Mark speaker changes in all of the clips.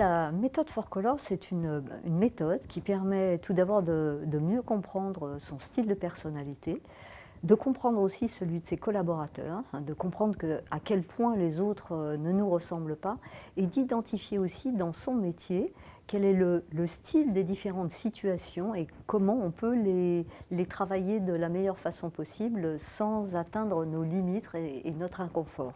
Speaker 1: la méthode 4Colors, c'est une méthode qui permet tout d'abord de mieux comprendre son style de personnalité, de comprendre aussi celui de ses collaborateurs, de comprendre à quel point les autres ne nous ressemblent pas, et d'identifier aussi dans son métier quel est le style des différentes situations et comment on peut les travailler de la meilleure façon possible sans atteindre nos limites et notre inconfort.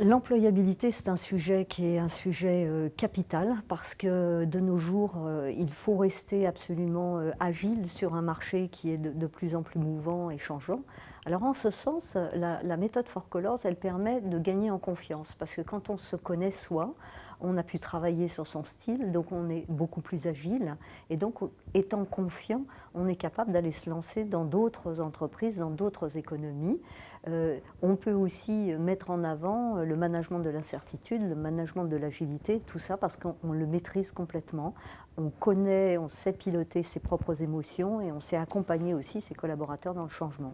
Speaker 1: L'employabilité, c'est un sujet qui est un sujet capital parce que de nos jours, il faut rester absolument agile sur un marché qui est de plus en plus mouvant et changeant. Alors en ce sens, la méthode 4Colors, elle permet de gagner en confiance parce que quand on se connaît soi, on a pu travailler sur son style, donc on est beaucoup plus agile et donc étant confiant, on est capable d'aller se lancer dans d'autres entreprises, dans d'autres économies. On peut aussi mettre en avant le management de l'incertitude, le management de l'agilité, tout ça parce qu'on le maîtrise complètement. On connaît, on sait piloter ses propres émotions et on sait accompagner aussi ses collaborateurs dans le changement.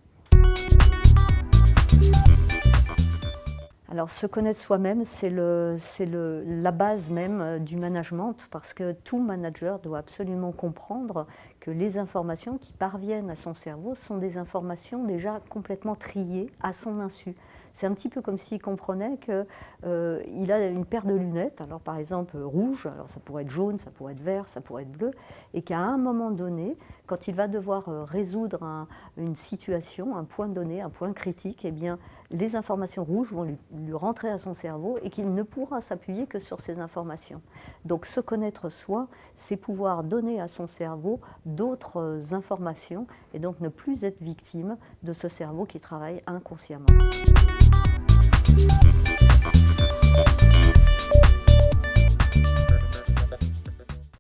Speaker 1: Alors, se connaître soi-même, c'est la base même du management parce que tout manager doit absolument comprendre que les informations qui parviennent à son cerveau sont des informations déjà complètement triées à son insu. C'est un petit peu comme s'il comprenait qu'il a une paire de lunettes, alors par exemple rouge, alors ça pourrait être jaune, ça pourrait être vert, ça pourrait être bleu, et qu'à un moment donné, quand il va devoir résoudre une situation, un point donné, un point critique, eh bien, les informations rouges vont lui rentrer à son cerveau et qu'il ne pourra s'appuyer que sur ces informations. Donc se connaître soi, c'est pouvoir donner à son cerveau d'autres informations et donc ne plus être victime de ce cerveau qui travaille inconsciemment.